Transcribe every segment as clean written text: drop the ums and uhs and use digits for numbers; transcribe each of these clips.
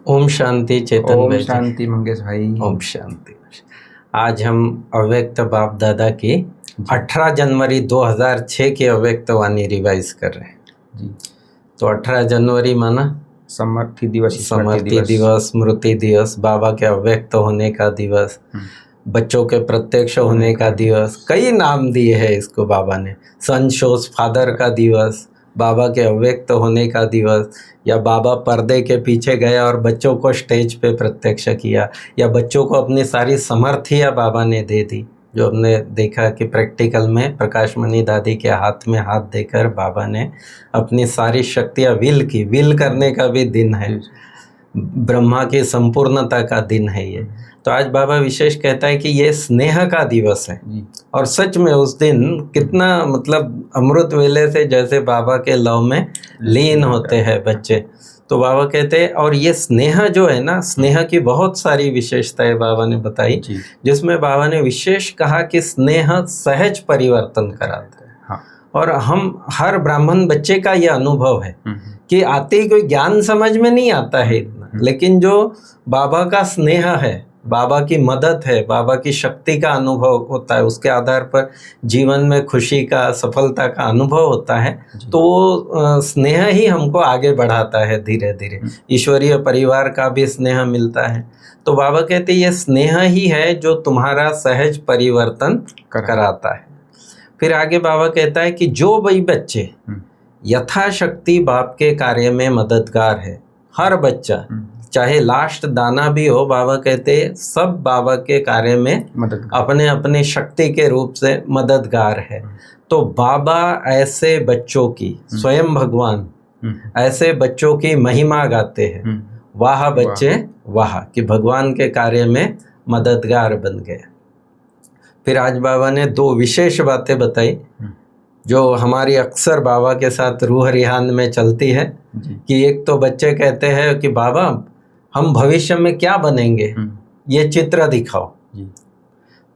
ओम शांति चेतन ओम भाई जी। शांति मंगेश भाई। ओम शांति। आज हम अव्यक्त बाप दादा की 18 जनवरी 2006 की अव्यक्त वाणी रिवाइज कर रहे हैं जी। तो 18 जनवरी माना समर्थि दिवस, समर्थि दिवस, स्मृति दिवस, बाबा के अव्यक्त होने का दिवस, बच्चों के प्रत्यक्ष होने का दिवस, कई नाम दिए हैं इसको बाबा ने। सन शोज फादर का दिवस, बाबा के अव्यक्त होने का दिवस, या बाबा पर्दे के पीछे गया और बच्चों को स्टेज पे प्रत्यक्ष किया, या बच्चों को अपनी सारी समर्थियाँ बाबा ने दे दी। जो हमने देखा कि प्रैक्टिकल में प्रकाश मणि दादी के हाथ में हाथ देकर बाबा ने अपनी सारी शक्तियाँ विल करने का भी दिन है, ब्रह्मा की संपूर्णता का दिन है ये। तो आज बाबा विशेष कहता है कि ये स्नेह का दिवस है। और सच में उस दिन कितना मतलब अमृत वेले से जैसे बाबा के लव में लीन होते हैं बच्चे। तो बाबा कहते हैं, और ये स्नेह जो है ना, स्नेह की बहुत सारी विशेषताएं बाबा ने बताई, जिसमें बाबा ने विशेष कहा कि स्नेह सहज परिवर्तन कराता है। हाँ। और हम हर ब्राह्मण बच्चे का ये अनुभव है कि आते ही कोई ज्ञान समझ में नहीं आता है इतना, लेकिन जो बाबा का स्नेह है, बाबा की मदद है, बाबा की शक्ति का अनुभव होता है, उसके आधार पर जीवन में खुशी का, सफलता का अनुभव होता है, तो वो स्नेह ही हमको आगे बढ़ाता है धीरे धीरे। ईश्वरीय परिवार का भी स्नेह मिलता है। तो बाबा कहते हैं ये स्नेह ही है जो तुम्हारा सहज परिवर्तन कराता है। फिर आगे बाबा कहता है कि जो वही बच्चे यथाशक्ति बाप के कार्य में मददगार है, हर बच्चा चाहे लास्ट दाना भी हो, बाबा कहते सब बाबा के कार्य में अपने अपने शक्ति के रूप से मददगार है। तो बाबा ऐसे बच्चों की, स्वयं भगवान ऐसे बच्चों की महिमा गाते हैं। वाह बच्चे वाह, कि भगवान के कार्य में मददगार बन गए। फिर आज बाबा ने दो विशेष बातें बताई जो हमारी अक्सर बाबा के साथ रूह रिहान में चलती है। कि एक तो बच्चे कहते हैं कि बाबा हम भविष्य में क्या बनेंगे, ये चित्र दिखाओ।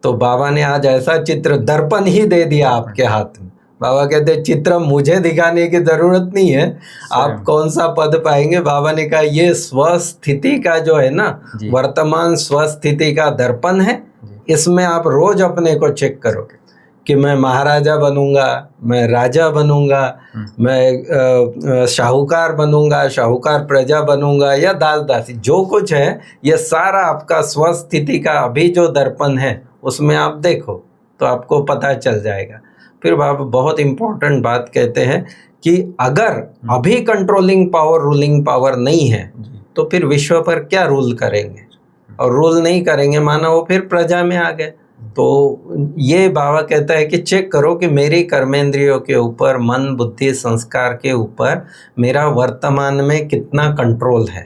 तो बाबा ने आज ऐसा चित्र, दर्पण ही दे दिया आपके हाथ में। बाबा कहते चित्र मुझे दिखाने की जरूरत नहीं है, आप कौन सा पद पाएंगे। बाबा ने कहा ये स्वस्थिति का जो है ना, वर्तमान स्वस्थिति का दर्पण है, इसमें आप रोज अपने को चेक करोगे कि मैं महाराजा बनूंगा, मैं राजा बनूंगा, मैं शाहूकार बनूंगा, शाहूकार प्रजा बनूंगा, या दास दासी, जो कुछ है ये सारा आपका स्वस्थिति का अभी जो दर्पण है उसमें आप देखो तो आपको पता चल जाएगा। फिर बाबा बहुत इम्पोर्टेंट बात कहते हैं कि अगर अभी कंट्रोलिंग पावर, रूलिंग पावर नहीं है तो फिर विश्व पर क्या रूल करेंगे, और रूल नहीं करेंगे माना वो फिर प्रजा में आ गए। तो ये बाबा कहता है कि चेक करो कि मेरी कर्मेंद्रियों के ऊपर, मन बुद्धि संस्कार के ऊपर मेरा वर्तमान में कितना कंट्रोल है।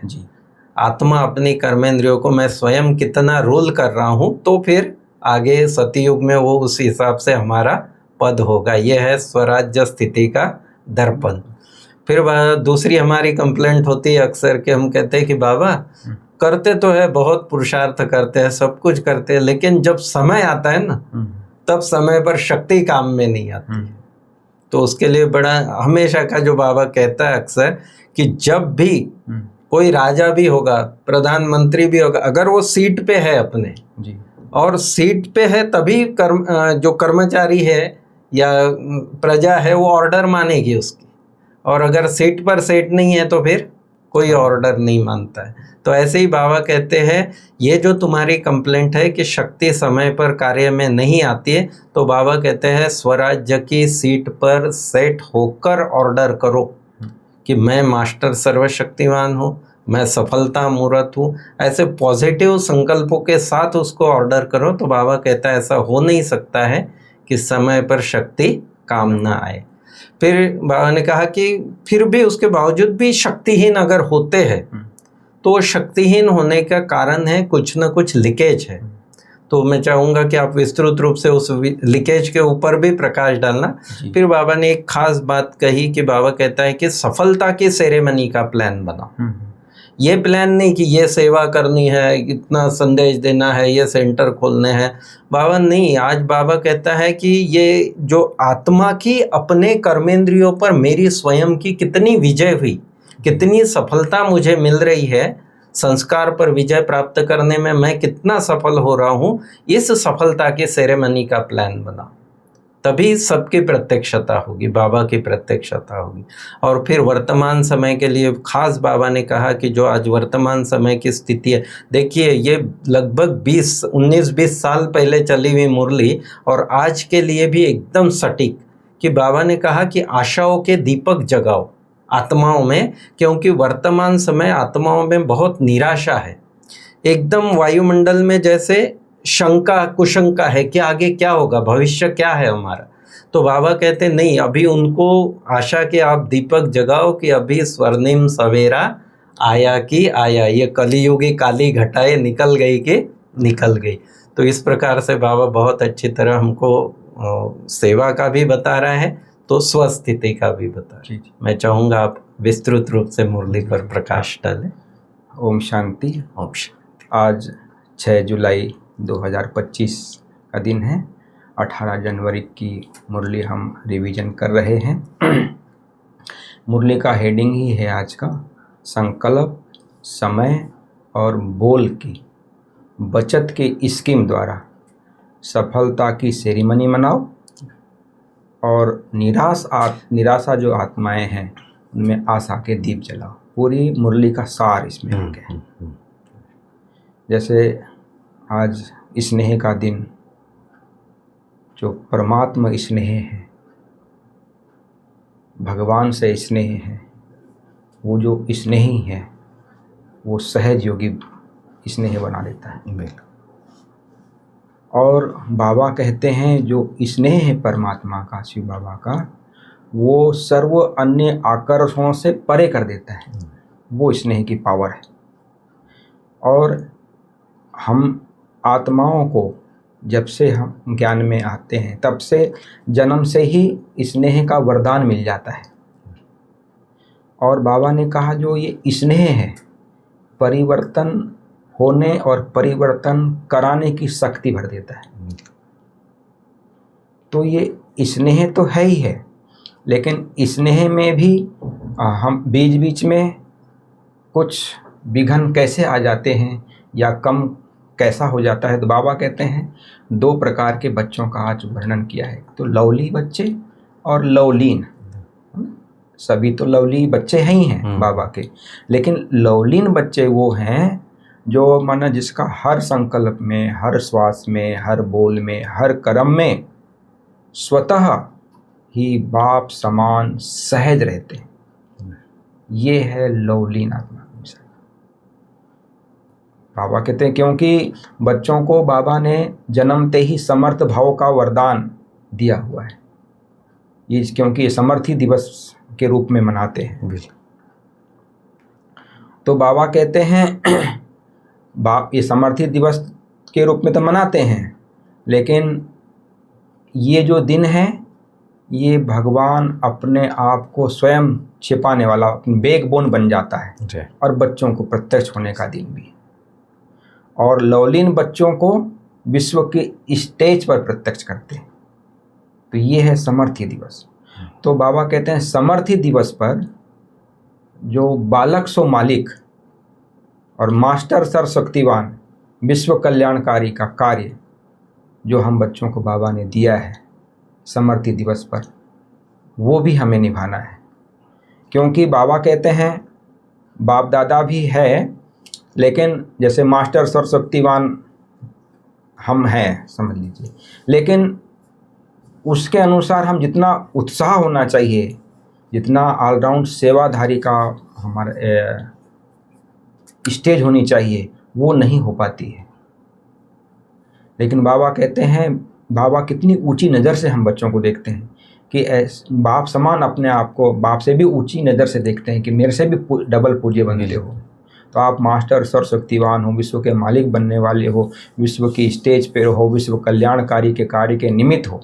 आत्मा अपनी कर्मेंद्रियों को मैं स्वयं कितना रूल कर रहा हूँ, तो फिर आगे सतयुग में वो उस हिसाब से हमारा पद होगा। ये है स्वराज्य स्थिति का दर्पण। फिर दूसरी हमारी कंप्लेंट होती है अक्सर कि हम कहते हैं कि बाबा करते तो है, बहुत पुरुषार्थ करते हैं, सब कुछ करते हैं, लेकिन जब समय आता है ना, तब समय पर शक्ति काम में नहीं आती है। तो उसके लिए बड़ा हमेशा का जो बाबा कहता है अक्सर कि जब भी कोई राजा भी होगा, प्रधानमंत्री भी होगा, अगर वो सीट पे है अपने और सीट पे है तभी जो कर्मचारी है या प्रजा है वो ऑर्डर मानेगी उसकी, और अगर सीट पर सेट नहीं है तो फिर कोई ऑर्डर नहीं मानता है। तो ऐसे ही बाबा कहते हैं ये जो तुम्हारी कंप्लेंट है कि शक्ति समय पर कार्य में नहीं आती है, तो बाबा कहते हैं स्वराज्य की सीट पर सेट होकर ऑर्डर करो कि मैं मास्टर सर्वशक्तिमान हूँ, मैं सफलता मूर्त हूँ। ऐसे पॉजिटिव संकल्पों के साथ उसको ऑर्डर करो। तो बाबा कहता है ऐसा हो नहीं सकता है कि समय पर शक्ति काम ना आए। फिर बाबा ने कहा कि फिर भी उसके बावजूद भी शक्तिहीन अगर होते हैं तो शक्तिहीन होने का कारण है कुछ ना कुछ लीकेज है। तो मैं चाहूँगा कि आप विस्तृत रूप से उस लीकेज के ऊपर भी प्रकाश डालना। फिर बाबा ने एक खास बात कही कि बाबा कहता है कि सफलता की सेरेमनी का प्लान बनाओ। ये प्लान नहीं कि ये सेवा करनी है, इतना संदेश देना है, ये सेंटर खोलने हैं। बाबा नहीं, आज बाबा कहता है कि ये जो आत्मा की अपने कर्मेंद्रियों पर मेरी स्वयं की कितनी विजय हुई, कितनी सफलता मुझे मिल रही है, संस्कार पर विजय प्राप्त करने में मैं कितना सफल हो रहा हूँ, इस सफलता के सेरेमनी का प्लान बना, तभी सबकी प्रत्यक्षता होगी, बाबा की प्रत्यक्षता होगी। और फिर वर्तमान समय के लिए खास बाबा ने कहा कि जो आज वर्तमान समय की स्थिति है, देखिए ये लगभग 19-20 साल पहले चली हुई मुरली और आज के लिए भी एकदम सटीक, कि बाबा ने कहा कि आशाओं के दीपक जगाओ आत्माओं में, क्योंकि वर्तमान समय आत्माओं में बहुत निराशा है, एकदम वायुमंडल में जैसे शंका कुशंका है कि आगे क्या होगा, भविष्य क्या है हमारा। तो बाबा कहते नहीं, अभी उनको आशा के आप दीपक जगाओ कि अभी स्वर्णिम सवेरा आया कि आया, ये कलियुगी काली घटाएं निकल गई कि निकल गई। तो इस प्रकार से बाबा बहुत अच्छी तरह हमको सेवा का भी बता रहा है, तो स्वस्थिति का भी बता रहे हैं। मैं चाहूँगा आप विस्तृत रूप से मुरली पर प्रकाश डालें। ओम शांति। ओम शांति। आज 6 जुलाई 2025 का दिन है। 18 जनवरी की मुरली हम रिवीजन कर रहे हैं। मुरली का हेडिंग ही है आज का, संकल्प, समय और बोल की बचत की स्कीम द्वारा सफलता की सेरेमनी मनाओ और निराशा जो आत्माएं हैं उनमें आशा के दीप जलाओ। पूरी मुरली का सार इसमें हो गया। जैसे आज स्नेह का दिन, जो परमात्मा स्नेह है, भगवान से स्नेह है, वो जो स्नेही है वो सहज योगी स्नेह बना देता है। और बाबा कहते हैं जो स्नेह है परमात्मा का, शिव बाबा का, वो सर्व अन्य आकर्षणों से परे कर देता है। वो स्नेह की पावर है। और हम आत्माओं को जब से हम ज्ञान में आते हैं तब से जन्म से ही स्नेह का वरदान मिल जाता है। और बाबा ने कहा जो ये स्नेह है, परिवर्तन होने और परिवर्तन कराने की शक्ति भर देता है। तो ये स्नेह तो है ही है, लेकिन स्नेह में भी हम बीच बीच में कुछ विघ्न कैसे आ जाते हैं या कम कैसा हो जाता है। तो बाबा कहते हैं 2 प्रकार के बच्चों का आज वर्णन किया है, तो लवली बच्चे और लवलीन। सभी तो लवली बच्चे ही हैं बाबा के, लेकिन लवलीन बच्चे वो हैं जो माना जिसका हर संकल्प में, हर श्वास में, हर बोल में, हर कर्म में स्वतः ही बाप समान सहज रहते हैं। ये है लवलीन आत्मा। बाबा कहते हैं क्योंकि बच्चों को बाबा ने जन्मते ही समर्थ भाव का वरदान दिया हुआ है। ये क्योंकि ये समर्थी दिवस के रूप में मनाते हैं। तो बाबा कहते हैं ये समर्थी दिवस के रूप में तो मनाते हैं, लेकिन ये जो दिन है ये भगवान अपने आप को स्वयं छिपाने वाला बैकबोन बन जाता है और बच्चों को प्रत्यक्ष होने का दिन भी। और लवलीन बच्चों को विश्व के स्टेज पर प्रत्यक्ष करते हैं। तो ये है समर्थी दिवस। तो बाबा कहते हैं समर्थी दिवस पर जो बालक सो मालिक और मास्टर सर्वशक्तिवान विश्व कल्याणकारी का कार्य जो हम बच्चों को बाबा ने दिया है समर्थी दिवस पर, वो भी हमें निभाना है। क्योंकि बाबा कहते हैं बाप दादा भी है, लेकिन जैसे मास्टर सर्वशक्तिवान हम हैं समझ लीजिए, लेकिन उसके अनुसार हम जितना उत्साह होना चाहिए, जितना ऑलराउंड सेवाधारी का हमारा स्टेज होनी चाहिए, वो नहीं हो पाती है। लेकिन बाबा कहते हैं, बाबा कितनी ऊंची नज़र से हम बच्चों को देखते हैं कि बाप समान अपने आप को बाप से भी ऊंची नज़र से देखते हैं कि मेरे से भी डबल पूज्य बनते हो। तो आप मास्टर सर्वशक्तिवान हो, विश्व के मालिक बनने वाले हो, विश्व की स्टेज पर हो, विश्व कल्याणकारी के कार्य के निमित्त हो।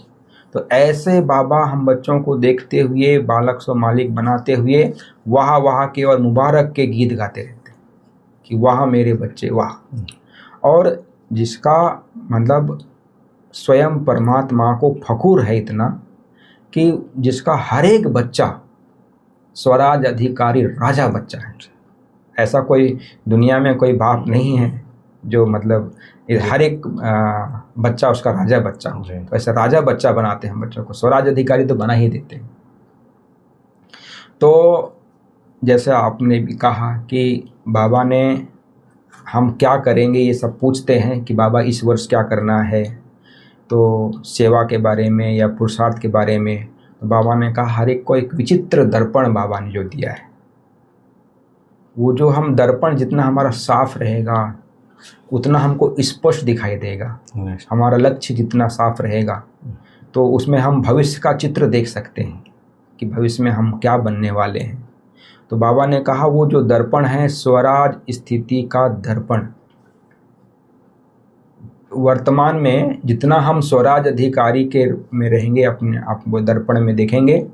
तो ऐसे बाबा हम बच्चों को देखते हुए, बालक सो मालिक बनाते हुए वाह वाह के और मुबारक के गीत गाते रहते हैं कि वाह मेरे बच्चे वाह। और जिसका मतलब स्वयं परमात्मा को फखूर है इतना कि जिसका हर एक बच्चा स्वराज अधिकारी राजा बच्चा है। ऐसा कोई दुनिया में कोई बाप नहीं है जो मतलब हर एक बच्चा उसका राजा बच्चा हो। तो ऐसा राजा बच्चा बनाते हैं बच्चों को, स्वराज अधिकारी तो बना ही देते हैं। तो जैसे आपने भी कहा कि बाबा ने हम क्या करेंगे ये सब पूछते हैं कि बाबा इस वर्ष क्या करना है, तो सेवा के बारे में या पुरुषार्थ के बारे में। तो बाबा ने कहा हर एक को एक विचित्र दर्पण बाबा ने जो दिया है, वो जो हम दर्पण जितना हमारा साफ रहेगा उतना हमको स्पष्ट दिखाई देगा। हमारा लक्ष्य जितना साफ रहेगा तो उसमें हम भविष्य का चित्र देख सकते हैं कि भविष्य में हम क्या बनने वाले हैं। तो बाबा ने कहा वो जो दर्पण है स्वराज स्थिति का दर्पण, वर्तमान में जितना हम स्वराज अधिकारी के में रहेंगे अपने आप को दर्पण में देखेंगे।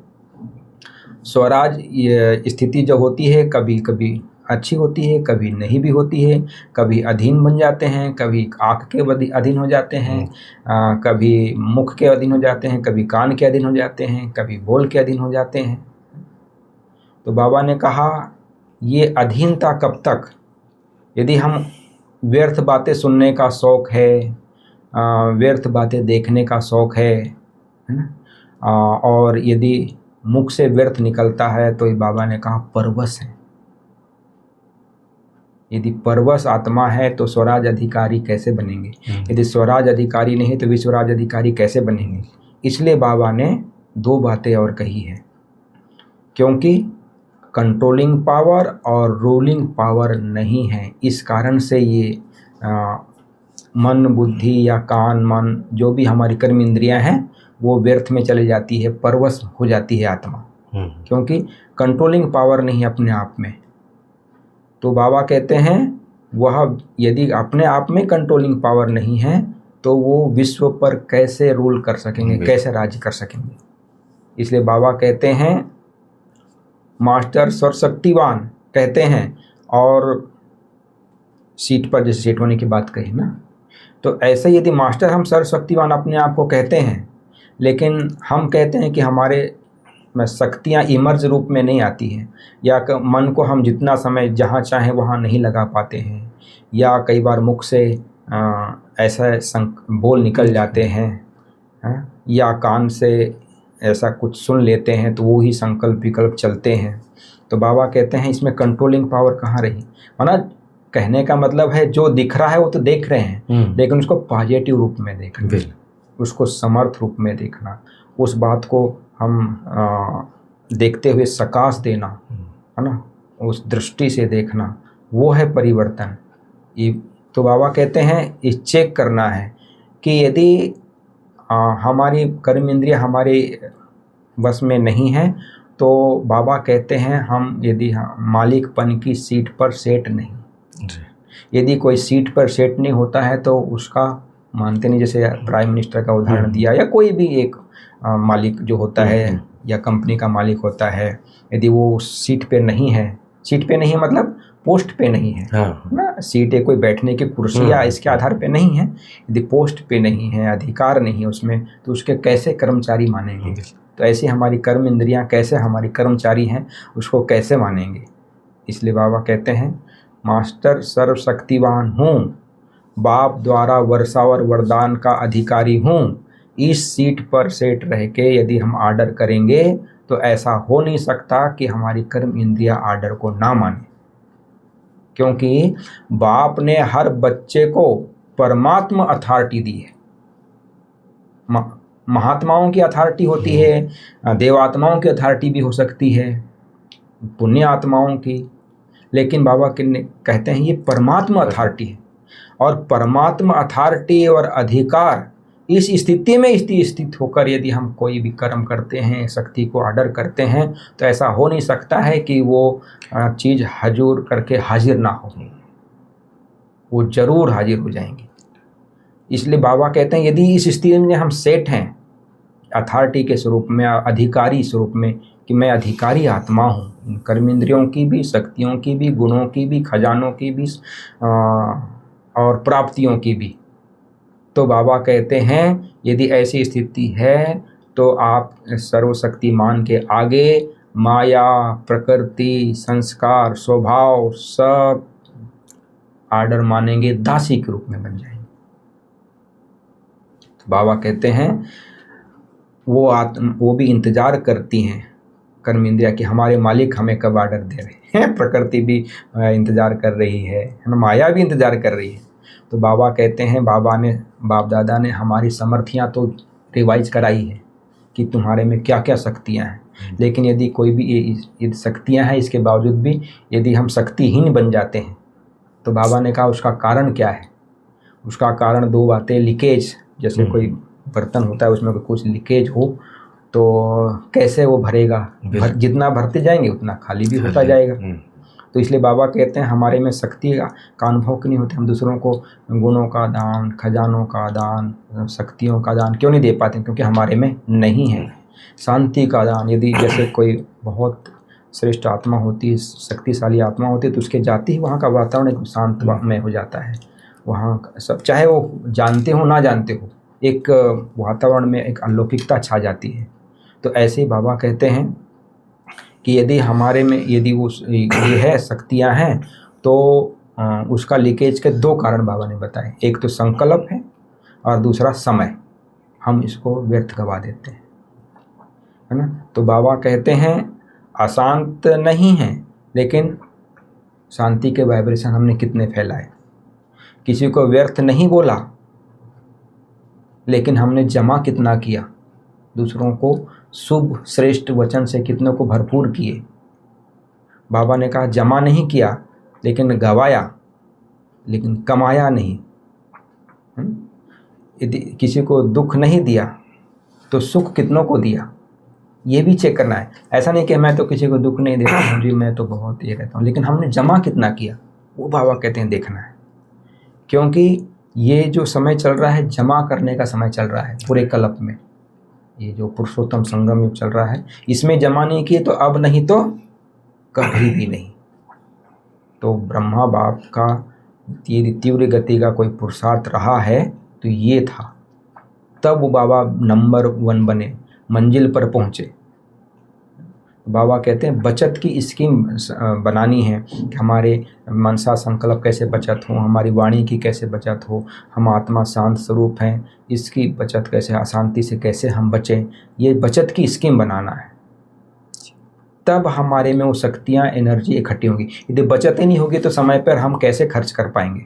स्वराज स्थिति जो होती है कभी कभी अच्छी होती है, कभी नहीं भी होती है, कभी अधीन बन जाते हैं, कभी आँख के अधीन हो जाते हैं, कभी मुख के अधीन हो जाते हैं, कभी कान के अधीन हो जाते हैं, कभी बोल के अधीन हो जाते हैं। तो बाबा ने कहा ये अधीनता कब तक, यदि हम व्यर्थ बातें सुनने का शौक़ है, व्यर्थ बातें देखने का शौक़ है ना, और यदि मुख से व्यर्थ निकलता है तो ये बाबा ने कहा परवश है। यदि परवश आत्मा है तो स्वराज अधिकारी कैसे बनेंगे, यदि स्वराज अधिकारी नहीं तो विश्वराज अधिकारी कैसे बनेंगे। इसलिए बाबा ने दो बातें और कही है, क्योंकि कंट्रोलिंग पावर और रूलिंग पावर नहीं है, इस कारण से ये मन बुद्धि या कान मन जो भी हमारी कर्म इंद्रियां हैं वो व्यर्थ में चली जाती है, परवश हो जाती है आत्मा, क्योंकि कंट्रोलिंग पावर नहीं अपने आप में। तो बाबा कहते हैं वह यदि अपने आप में कंट्रोलिंग पावर नहीं है तो वो विश्व पर कैसे रूल कर सकेंगे, कैसे राज्य कर सकेंगे। इसलिए बाबा कहते हैं मास्टर सर्वशक्तिवान कहते हैं, और सीट पर जैसे सेट होने की बात कही ना, तो ऐसे यदि मास्टर हम सर्वशक्तिवान अपने आप को कहते हैं, लेकिन हम कहते हैं कि हमारे में शक्तियाँ इमर्ज रूप में नहीं आती हैं, या मन को हम जितना समय जहाँ चाहें वहाँ नहीं लगा पाते हैं, या कई बार मुख से ऐसा बोल निकल जाते हैं, या कान से ऐसा कुछ सुन लेते हैं तो वो ही संकल्प विकल्प चलते हैं। तो बाबा कहते हैं इसमें कंट्रोलिंग पावर कहाँ रही। माना कहने का मतलब है जो दिख रहा है वो तो देख रहे हैं, लेकिन उसको पॉजिटिव रूप में देखना, उसको समर्थ रूप में देखना, उस बात को हम देखते हुए सकाश देना, है ना, उस दृष्टि से देखना, वो है परिवर्तन। ये तो बाबा कहते हैं इस चेक करना है कि यदि हमारी कर्म इंद्रिय हमारे वश में नहीं है तो बाबा कहते हैं हम यदि मालिकपन की सीट पर सेट नहीं, यदि कोई सीट पर सेट नहीं होता है तो उसका मानते नहीं। जैसे प्राइम मिनिस्टर का उदाहरण दिया, या कोई भी एक मालिक जो होता है या कंपनी का मालिक होता है, यदि वो सीट पे नहीं है, सीट पे नहीं मतलब पोस्ट पे नहीं है ना, सीट है कोई बैठने की कुर्सी या इसके आधार पे नहीं है, यदि पोस्ट पे नहीं है, अधिकार नहीं है उसमें, तो उसके कैसे कर्मचारी मानेंगे। तो ऐसी हमारी कर्म इंद्रियां कैसे हमारी कर्मचारी हैं, उसको कैसे मानेंगे। इसलिए बाबा कहते हैं मास्टर सर्वशक्तिवान हूँ, बाप द्वारा वर्षावर वरदान का अधिकारी हूँ, इस सीट पर सेट रह के यदि हम आर्डर करेंगे तो ऐसा हो नहीं सकता कि हमारी कर्म इंद्रिया आर्डर को ना माने, क्योंकि बाप ने हर बच्चे को परमात्मा अथॉरिटी दी है। महात्माओं की अथॉरिटी होती है, देवात्माओं की अथॉरिटी भी हो सकती है, पुण्य आत्माओं की, लेकिन बाबा कहते हैं ये परमात्मा अथॉरिटी है। और परमात्मा अथॉरिटी और अधिकार इस स्थिति में स्थित होकर यदि हम कोई भी कर्म करते हैं, शक्ति को ऑर्डर करते हैं, तो ऐसा हो नहीं सकता है कि वो चीज़ हजूर करके हाजिर ना हो, वो जरूर हाजिर हो जाएंगी। इसलिए बाबा कहते हैं यदि इस स्थिति में हम सेट हैं अथॉरिटी के स्वरूप में, अधिकारी स्वरूप में, कि मैं अधिकारी आत्मा हूँ, कर्मेंद्रियों की भी, शक्तियों की भी, गुणों की भी, खजानों की भी और प्राप्तियों की भी, तो बाबा कहते हैं यदि ऐसी स्थिति है तो आप सर्वशक्तिमान के आगे माया, प्रकृति, संस्कार, स्वभाव सब आर्डर मानेंगे, दासी के रूप में बन जाएंगे। तो बाबा कहते हैं वो भी इंतजार करती हैं कर्म इंद्रिया कि हमारे मालिक हमें कब आर्डर दे रहे हैं। प्रकृति भी इंतजार कर रही है ना, माया भी इंतजार कर रही है। तो बाबा कहते हैं, बाप दादा ने हमारी समर्थियाँ तो रिवाइज कराई है कि तुम्हारे में क्या क्या शक्तियाँ हैं, लेकिन यदि कोई भी ये शक्तियाँ हैं, इसके बावजूद भी यदि हम शक्तिहीन बन जाते हैं तो बाबा ने कहा उसका कारण क्या है। उसका कारण दो बातें, लीकेज, जैसे कोई बर्तन होता है उसमें कुछ लीकेज हो तो कैसे वो भरेगा, जितना भरते जाएंगे उतना खाली भी होता जाएगा। तो इसलिए बाबा कहते हैं हमारे में शक्ति का अनुभव क्यों नहीं होता, हम दूसरों को गुणों का दान, खजानों का दान, शक्तियों का दान क्यों नहीं दे पाते, क्योंकि हमारे में नहीं है। शांति का दान, यदि जैसे कोई बहुत श्रेष्ठ आत्मा होती है, शक्तिशाली आत्मा होती है, तो उसके जाते ही वहाँ का वातावरण एक शांत में हो जाता है। वहाँ सब, चाहे वो जानते हो ना जानते हो, एक वातावरण में एक अलौकिकता छा जाती है। तो ऐसे ही बाबा कहते हैं कि यदि हमारे में यदि ये है शक्तियाँ हैं तो उसका लीकेज के दो कारण बाबा ने बताए। एक तो संकल्प है और दूसरा समय, हम इसको व्यर्थ गवा देते हैं, है ना। तो बाबा कहते हैं अशांत नहीं है, लेकिन शांति के वाइब्रेशन हमने कितने फैलाए। किसी को व्यर्थ नहीं बोला, लेकिन हमने जमा कितना किया। दूसरों को शुभ श्रेष्ठ वचन से कितनों को भरपूर किए। बाबा ने कहा जमा नहीं किया लेकिन गवाया, लेकिन कमाया नहीं। यदि किसी को दुख नहीं दिया तो सुख कितनों को दिया, ये भी चेक करना है। ऐसा नहीं कि मैं तो किसी को दुख नहीं देता हूँ जी, मैं तो बहुत ये रहता हूँ, लेकिन हमने जमा कितना किया, वो बाबा कहते हैं देखना है। क्योंकि ये जो समय चल रहा है जमा करने का समय चल रहा है पूरे कल्प में। ये जो पुरुषोत्तम संगम युग चल रहा है, इसमें जमा नहीं किए तो अब नहीं तो कभी भी नहीं। तो ब्रह्मा बाप का यदि तीव्र गति का कोई पुरुषार्थ रहा है तो ये था, तब वो बाबा नंबर 1 बने, मंजिल पर पहुँचे। बाबा कहते हैं बचत की स्कीम बनानी है कि हमारे मनसा संकल्प कैसे बचत हो, हमारी वाणी की कैसे बचत हो, हम आत्मा शांत स्वरूप हैं, इसकी बचत कैसे, अशांति से कैसे हम बचें, ये बचत की स्कीम बनाना है। तब हमारे में वो शक्तियाँ, एनर्जी इकट्ठी होंगी। यदि बचत ही नहीं होगी तो समय पर हम कैसे खर्च कर पाएंगे।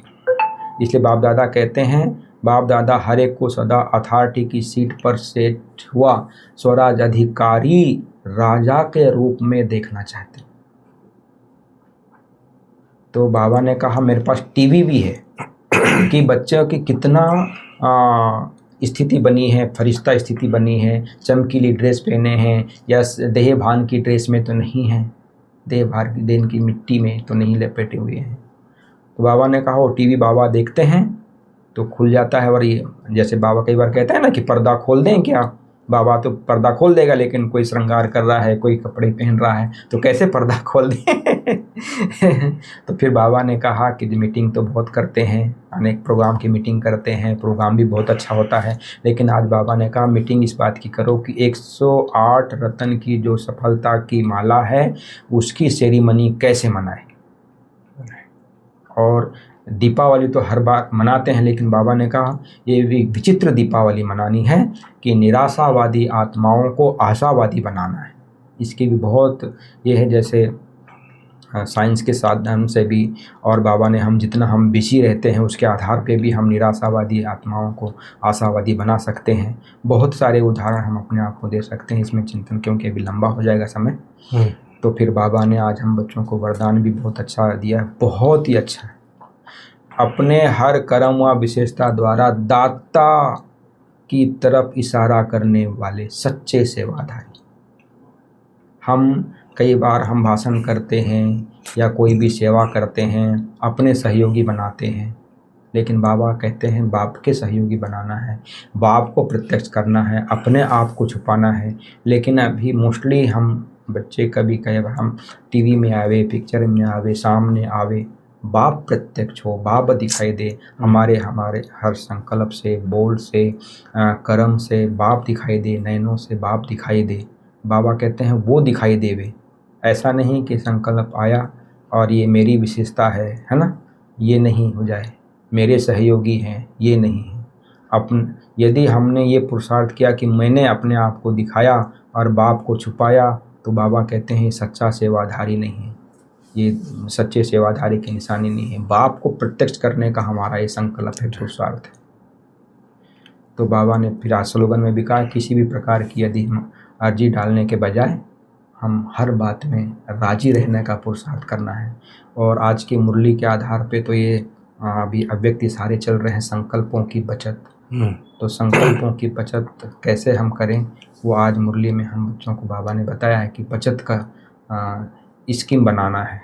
इसलिए बाप दादा कहते हैं, बाप दादा हर एक को सदा अथॉरिटी की सीट पर सेट हुआ स्वराज अधिकारी राजा के रूप में देखना चाहते। तो बाबा ने कहा मेरे पास टीवी भी है कि बच्चों की कितना स्थिति बनी है, फरिश्ता स्थिति बनी है, चमकीली ड्रेस पहने हैं, या देह भान की ड्रेस में तो नहीं है, देह भान की मिट्टी में तो नहीं लपेटे हुए हैं। तो बाबा ने कहा वो टीवी बाबा देखते हैं तो खुल जाता है। और ये जैसे बाबा कई बार कहते हैं ना कि पर्दा खोल दें क्या, बाबा तो पर्दा खोल देगा, लेकिन कोई श्रृंगार कर रहा है, कोई कपड़े पहन रहा है तो कैसे पर्दा खोल दें। तो फिर बाबा ने कहा कि मीटिंग तो बहुत करते हैं, अनेक प्रोग्राम की मीटिंग करते हैं, प्रोग्राम भी बहुत अच्छा होता है, लेकिन आज बाबा ने कहा मीटिंग इस बात की करो कि 108 रत्न की जो सफलता की माला है उसकी सेरेमनी कैसे मनाए। और दीपावली तो हर बार मनाते हैं, लेकिन बाबा ने कहा ये भी विचित्र दीपावली मनानी है कि निराशावादी आत्माओं को आशावादी बनाना है। इसकी भी बहुत ये है, जैसे साइंस के साधन से भी, और बाबा ने हम जितना हम बिजी रहते हैं उसके आधार पे भी हम निराशावादी आत्माओं को आशावादी बना सकते हैं। बहुत सारे उदाहरण हम अपने आप को दे सकते हैं, इसमें चिंतन क्योंकि अभी लंबा हो जाएगा समय। तो फिर बाबा ने आज हम बच्चों को वरदान भी बहुत अच्छा दिया, बहुत ही अच्छा है। अपने हर कर्म व विशेषता द्वारा दाता की तरफ इशारा करने वाले सच्चे सेवाधारी। हम कई बार हम भाषण करते हैं या कोई भी सेवा करते हैं, अपने सहयोगी बनाते हैं, लेकिन बाबा कहते हैं बाप के सहयोगी बनाना है, बाप को प्रत्यक्ष करना है, अपने आप को छुपाना है। लेकिन अभी मोस्टली हम बच्चे कभी कई बार हम टीवी में आवे, पिक्चर में आवे, सामने आवे, बाप प्रत्यक्ष हो, बाप दिखाई दे, हमारे हर संकल्प से, बोल से, कर्म से बाप दिखाई दे, नैनों से बाप दिखाई दे। बाबा कहते हैं वो दिखाई देवे ऐसा नहीं कि संकल्प आया और ये मेरी विशेषता है ना, ये नहीं हो जाए, मेरे सहयोगी हैं, ये नहीं है। यदि हमने ये पुरुषार्थ किया कि मैंने अपने आप को दिखाया और बाप को छुपाया, तो बाबा कहते हैं ये सच्चा सेवाधारी नहीं है, ये सच्चे सेवाधारी की निशानी नहीं है। बाप को प्रत्यक्ष करने का हमारा ये संकल्प है, पुरुषार्थ है। तो बाबा ने फिर आज स्लोगन में भी कहा, किसी भी प्रकार की यदि अर्जी डालने के बजाय हम हर बात में राजी रहने का पुरुषार्थ करना है। और आज की मुरली के आधार पे तो ये अभी अव्यक्त इशारे चल रहे हैं संकल्पों की बचत। तो संकल्पों की बचत कैसे हम करें, वो आज मुरली में हम बच्चों को बाबा ने बताया है कि बचत का स्कीम बनाना है,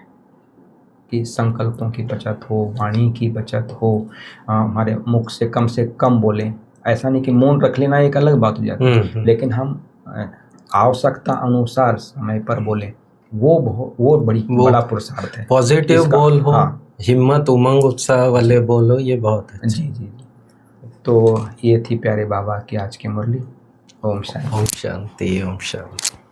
कि संकल्पों की बचत हो, वाणी की बचत हो, हमारे मुख से कम बोलें। ऐसा नहीं कि मौन रख लेना एक अलग बात हो जाती है, लेकिन हम आवश्यकता अनुसार समय पर बोलें, वो बड़ा पुरुषार्थ है। पॉजिटिव बोल हो, हिम्मत उमंग उत्साह वाले बोलो, ये बहुत है। जी। तो ये थी प्यारे बाबा की आज की मुरली। ओम शांति। ओम शांति। ओम शांति।